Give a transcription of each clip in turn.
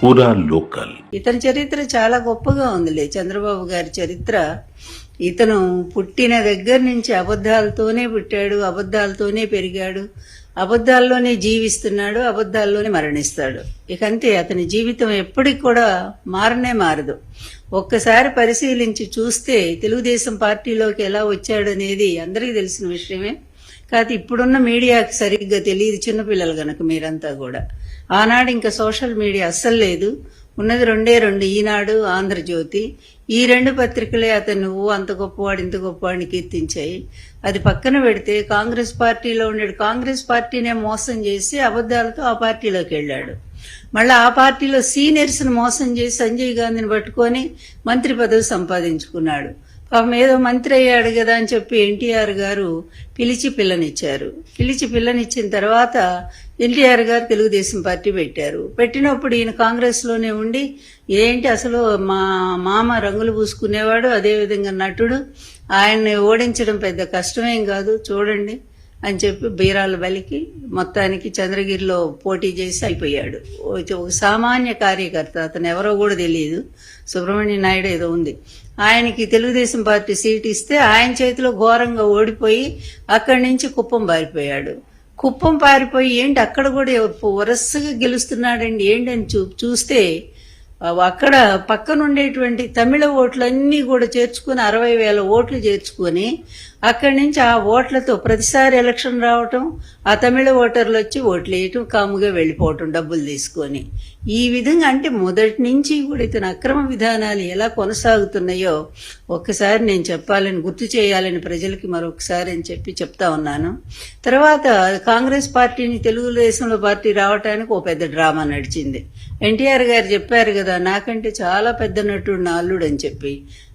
పూరా లోకల్. ఇతని చరిత్ర చాలా గొప్పగా ఉందిలే. చంద్రబాబు గారి చరిత్ర, ఇతను పుట్టిన దగ్గర నుంచి అబద్ధాలతోనే పుట్టాడు, అబద్ధాలతోనే పెరిగాడు, అబద్ధాల్లోనే జీవిస్తున్నాడు, అబద్ధాల్లోనే మరణిస్తాడు. ఇకంతే, అతని జీవితం ఎప్పటికి కూడా మారనే మారదు. ఒక్కసారి పరిశీలించి చూస్తే తెలుగుదేశం పార్టీలోకి ఎలా వచ్చాడనేది అందరికీ తెలిసిన విషయమే. కాదు, ఇప్పుడున్న మీడియాకి సరిగ్గా తెలియదు, చిన్నపిల్లలు గనక మీరంతా కూడా. ఆనాడు ఇంకా సోషల్ మీడియా అస్సలు లేదు, ఉన్నది రెండే రెండు, ఈనాడు, ఆంధ్రజ్యోతి. ఈ రెండు పత్రికలే అతను నువ్వు అంత గొప్పవాడు ఇంత గొప్పవాడిని కీర్తించాయి. అది పక్కన పెడితే కాంగ్రెస్ పార్టీలో ఉండేడు, కాంగ్రెస్ పార్టీనే మోసం చేసి అబద్ధాలతో ఆ పార్టీలోకి వెళ్ళాడు. మళ్ళీ ఆ పార్టీలో సీనియర్స్ని మోసం చేసి సంజయ్ గాంధీని పట్టుకొని మంత్రి పదవి సంపాదించుకున్నాడు. పాపం ఏదో మంత్రి అయ్యాడు కదా అని చెప్పి ఎన్టీఆర్ గారు పిలిచి పిల్లనిచ్చారు. పిల్లనిచ్చిన తర్వాత ఎన్టీఆర్ గారు తెలుగుదేశం పార్టీ పెట్టారు. పెట్టినప్పుడు ఈయన కాంగ్రెస్లోనే ఉండి, ఏంటి అసలు మా మామ రంగులు పూసుకునేవాడు, అదేవిధంగా నటుడు, ఆయన్ని ఓడించడం పెద్ద కష్టమేం కాదు చూడండి అని చెప్పి బీరాలు బలికి మొత్తానికి చంద్రగిరిలో పోటీ చేసి అయిపోయాడు. ఒక సామాన్య కార్యకర్త, అతను ఎవరో కూడా తెలియదు, సుబ్రహ్మణ్య నాయుడు ఏదో ఉంది. ఆయనకి తెలుగుదేశం పార్టీ సీట్ ఇస్తే ఆయన చేతిలో ఘోరంగా ఓడిపోయి అక్కడి నుంచి కుప్పం పారిపోయాడు. కుప్పం పారిపోయి ఏంటి అక్కడ కూడా వరుసగా గెలుస్తున్నాడండి ఏంటని చూస్తే అక్కడ పక్కనుండేటువంటి తమిళ ఓట్లన్నీ కూడా చేర్చుకుని 60,000 ఓట్లు చేర్చుకొని అక్కడి నుంచి ఆ ఓట్లతో ప్రతిసారి ఎలక్షన్ రావటం, ఆ తమిళ ఓటర్లు వచ్చి ఓట్లు వేయటం, కాముగా వెళ్ళిపోవటం డబ్బులు తీసుకొని. ఈ విధంగా అంటే మొదటి నుంచి కూడా ఇతని అక్రమ విధానాలు ఎలా కొనసాగుతున్నాయో ఒక్కసారి నేను చెప్పాలని, గుర్తు చేయాలని ప్రజలకి మరొకసారి అని చెప్పి చెప్తా ఉన్నాను. తర్వాత కాంగ్రెస్ పార్టీని తెలుగుదేశంలో పార్టీ రావటానికి ఓ పెద్ద డ్రామా నడిచింది. ఎన్టీఆర్ గారు చెప్పారు కదా, నాకంటే చాలా పెద్ద నటుడు నా అల్లుడు అని చెప్పి.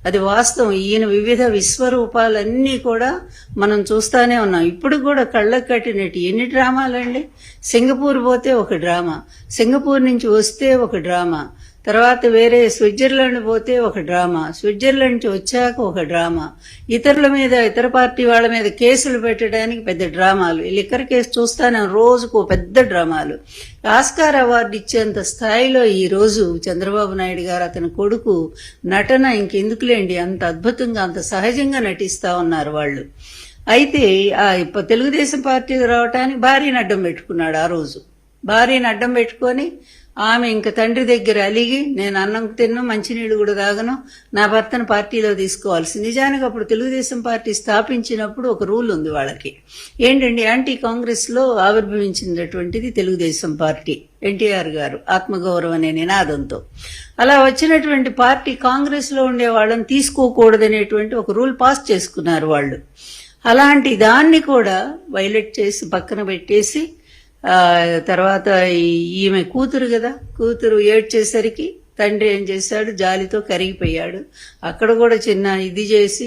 అది వాస్తవం. ఈయన వివిధ విశ్వరూపాలన్నీ కూడా మనం చూస్తానే ఉన్నాం. ఇప్పుడు కూడా కళ్ళకు కట్టినట్టు ఎన్ని డ్రామాలండి. సింగపూర్ పోతే ఒక డ్రామా, సింగపూర్ నుంచి వస్తే ఒక డ్రామా, తర్వాత వేరే స్విట్జర్లాండ్ పోతే ఒక డ్రామా, స్విట్జర్లాండ్ నుంచి వచ్చాక ఒక డ్రామా, ఇతరుల మీద, ఇతర పార్టీ వాళ్ళ మీద కేసులు పెట్టడానికి పెద్ద డ్రామాలు. లిక్కర్ కేసు చూస్తానే రోజుకు పెద్ద డ్రామాలు. ఆస్కార్ అవార్డు ఇచ్చేంత స్థాయిలో ఈ రోజు చంద్రబాబు నాయుడు గారు, అతని కొడుకు నటన ఇంకెందుకులేండి, అంత అద్భుతంగా అంత సహజంగా నటిస్తా ఉన్నారు వాళ్ళు. అయితే తెలుగుదేశం పార్టీకి రావటానికి భార్యను అడ్డం పెట్టుకున్నాడు. ఆ రోజు భార్యను అడ్డం పెట్టుకొని ఆమె ఇంక తండ్రి దగ్గర అలిగి, నేను అన్నం తిన్ను, మంచినీళ్ళు కూడా తాగను, నా భర్తను పార్టీలో తీసుకోవాల్సి. నిజానికి అప్పుడు తెలుగుదేశం పార్టీ స్థాపించినప్పుడు ఒక రూల్ ఉంది వాళ్ళకి. ఏంటండి, యాంటీ కాంగ్రెస్ లో ఆవిర్భవించినటువంటిది తెలుగుదేశం పార్టీ, ఎన్టీఆర్ గారు ఆత్మగౌరవం అనే నినాదంతో. అలా వచ్చినటువంటి పార్టీ కాంగ్రెస్ లో ఉండే వాళ్ళని తీసుకోకూడదనేటువంటి ఒక రూల్ పాస్ చేసుకున్నారు వాళ్ళు. అలాంటి దాన్ని కూడా వైలేట్ చేసి పక్కన పెట్టేసి, తర్వాత ఈమె కూతురు కదా, కూతురు ఏడ్చేసరికి తండ్రి ఏం చేశాడు, జాలితో కరిగిపోయాడు. అక్కడ కూడా చిన్న ఇది చేసి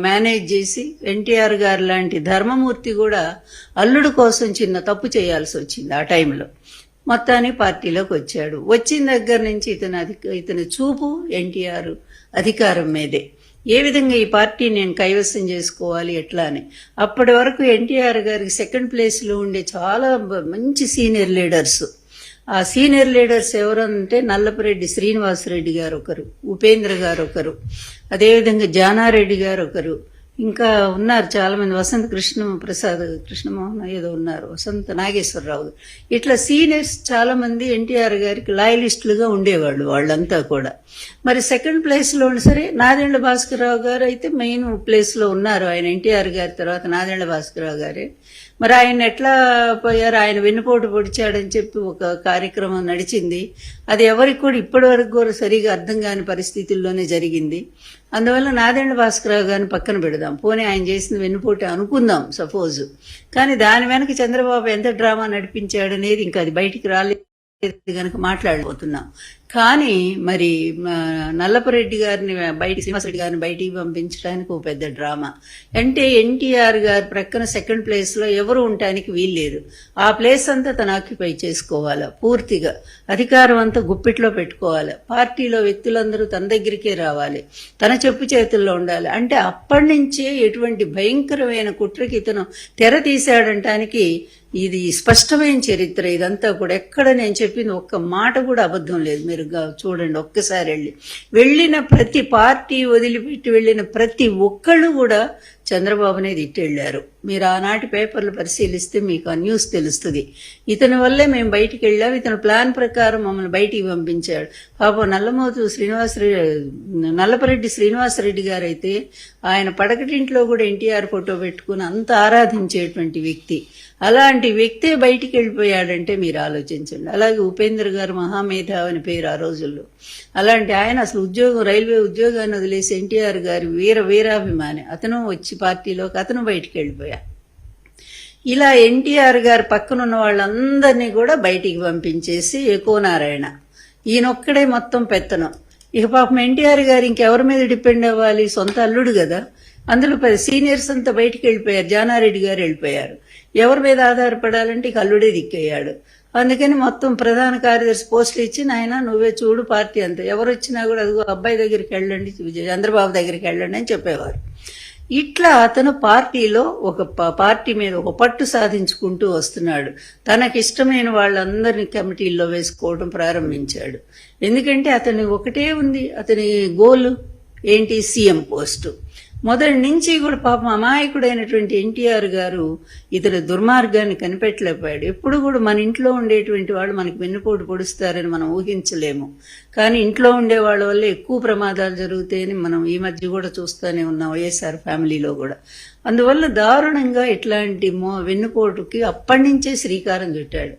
మేనేజ్ చేసి, ఎన్టీఆర్ గారు లాంటి ధర్మమూర్తి కూడా అల్లుడు కోసం చిన్న తప్పు చేయాల్సి వచ్చింది ఆ టైంలో. మొత్తాన్ని పార్టీలోకి వచ్చాడు. వచ్చిన దగ్గర నుంచి ఇతని చూపు ఎన్టీఆర్ అధికారం మీదే. ఏ విధంగా ఈ పార్టీ నేను కైవసం చేసుకోవాలి ఎట్లా అని. అప్పటి వరకు ఎన్టీఆర్ గారికి సెకండ్ ప్లేస్లో ఉండే చాలా మంచి సీనియర్ లీడర్స్. ఆ సీనియర్ లీడర్స్ ఎవరంటే నల్లపరెడ్డి శ్రీనివాసరెడ్డి గారు ఒకరు, ఉపేంద్ర గారు ఒకరు, అదేవిధంగా జానారెడ్డి గారు ఒకరు, ఇంకా ఉన్నారు చాలా మంది, వసంత కృష్ణమోహన్ ఏదో ఉన్నారు, వసంత నాగేశ్వరరావు. ఇట్లా సీనియర్స్ చాలా మంది ఎన్టీఆర్ గారికి లాయలిస్టులుగా ఉండేవాళ్ళు వాళ్ళంతా కూడా. మరి సెకండ్ ప్లేస్లో సరే నాదెండ్ల భాస్కరరావు గారు అయితే మెయిన్ ప్లేస్లో ఉన్నారు. ఆయన ఎన్టీఆర్ గారి తర్వాత నాదెండ్ల భాస్కరరావు గారే. మరి ఆయన ఎట్లా పోయారు, ఆయన వెన్నుపోటు పొడిచాడని చెప్పి ఒక కార్యక్రమం నడిచింది. అది ఎవరికి కూడా ఇప్పటి వరకు కూడా సరిగా అర్థం కాని పరిస్థితుల్లోనే జరిగింది. అందువల్ల నాదెండ్ల భాస్కరరావు గారిని పక్కన పెడదాం, పోనీ ఆయన చేసిన వెన్నుపోటు అనుకుందాం సపోజ్. కానీ దాని వెనక చంద్రబాబు ఎంత డ్రామా నడిపించాడనేది ఇంకా అది బయటికి రాలేదు కనుక మాట్లాడబోతున్నాం. కానీ మరి నల్లపరెడ్డి గారిని శ్రీనివాసరెడ్డి గారిని బయటికి పంపించడానికి ఒక పెద్ద డ్రామా. అంటే ఎన్టీఆర్ గారి ప్రక్కన సెకండ్ ప్లేస్ లో ఎవరు ఉండటానికి వీల్లేదు. ఆ ప్లేస్ అంతా తను ఆక్యుపై చేసుకోవాలా, పూర్తిగా అధికారం అంతా గుప్పిట్లో పెట్టుకోవాలి, పార్టీలో వ్యక్తులందరూ తన దగ్గరికే రావాలి, తన చెప్పు చేతుల్లో ఉండాలి. అంటే అప్పటి నుంచే ఎటువంటి భయంకరమైన కుట్రకి ఇతను తెర తీశాడంటానికి ఇది స్పష్టమైన చరిత్ర. ఇదంతా కూడా ఎక్కడ నేను చెప్పింది ఒక్క మాట కూడా అబద్ధం లేదు. మీరు మీరు చూడండి ఒక్కసారి వెళ్ళిన ప్రతి పార్టీ వదిలిపెట్టి వెళ్ళిన ప్రతి ఒక్కళ్ళు కూడా చంద్రబాబునే తిట్టెళ్ళారు. మీరు ఆనాటి పేపర్లు పరిశీలిస్తే మీకు ఆ న్యూస్ తెలుస్తుంది. ఇతని వల్లే మేము బయటికి వెళ్ళాం, ఇతను ప్లాన్ ప్రకారం మమ్మల్ని బయటికి పంపించాడు. పాపం నల్లపరెడ్డి శ్రీనివాసరెడ్డి గారు అయితే ఆయన పడకటింట్లో కూడా ఎన్టీఆర్ ఫోటో పెట్టుకుని అంత ఆరాధించేటువంటి వ్యక్తి. అలాంటి వ్యక్తే బయటికి వెళ్ళిపోయాడంటే మీరు ఆలోచించండి. అలాగే ఉపేంద్ర గారు మహామేధావి అని పేరు ఆ రోజుల్లో. అలాంటి ఆయన అసలు రైల్వే ఉద్యోగాన్ని వదిలేసి ఎన్టీఆర్ గారి వీరాభిమాని. అతను వచ్చి పార్టీలోకి అతను బయటికి వెళ్ళిపోయాడు. ఇలా ఎన్టీఆర్ గారి పక్కనున్న వాళ్ళందరినీ కూడా బయటికి పంపించేసి కోనారాయణ ఈయనొక్కడే మొత్తం పెత్తనం. ఇక పాపం ఎన్టీఆర్ గారు ఇంకెవరి మీద డిపెండ్ అవ్వాలి? సొంత అల్లుడు కదా. అందులో సీనియర్స్ అంతా బయటికి వెళ్ళిపోయారు. జానారెడ్డి గారు వెళ్ళిపోయారు. ఎవరి మీద ఆధారపడాలంటే ఇక అల్లుడే దిక్కయ్యాడు. అందుకని మొత్తం ప్రధాన కార్యదర్శి పోస్టులు ఇచ్చి నాయన నువ్వే చూడు పార్టీ అంతా, ఎవరు వచ్చినా కూడా అదిగో అబ్బాయి దగ్గరికి వెళ్ళండి, చంద్రబాబు దగ్గరికి వెళ్ళండి అని చెప్పేవారు. ఇట్లా అతను పార్టీలో పార్టీ మీద ఒక పట్టు సాధించుకుంటూ వస్తున్నాడు. తనకిష్టమైన వాళ్ళందరినీ కమిటీల్లో వేసుకోవడం ప్రారంభించాడు. ఎందుకంటే అతని ఒకటే ఉంది, అతని గోల్ ఏంటి? CM post. మొదటి నుంచి కూడా పాపం అమాయకుడైనటువంటి ఎన్టీఆర్ గారు ఇతని దుర్మార్గాన్ని కనిపెట్టలేకపోయాడు. ఎప్పుడు కూడా మన ఇంట్లో ఉండేటువంటి వాళ్ళు మనకి వెన్నుపోటు పొడుస్తారని మనం ఊహించలేము. కానీ ఇంట్లో ఉండే వాళ్ళ వల్ల ఎక్కువ ప్రమాదాలు జరుగుతాయని మనం ఈ మధ్య కూడా చూస్తూనే ఉన్నాం, వైఎస్ఆర్ ఫ్యామిలీలో కూడా. అందువల్ల దారుణంగా ఇట్లాంటి వెన్నుపోటుకి అప్పటి నుంచే శ్రీకారం చుట్టాడు.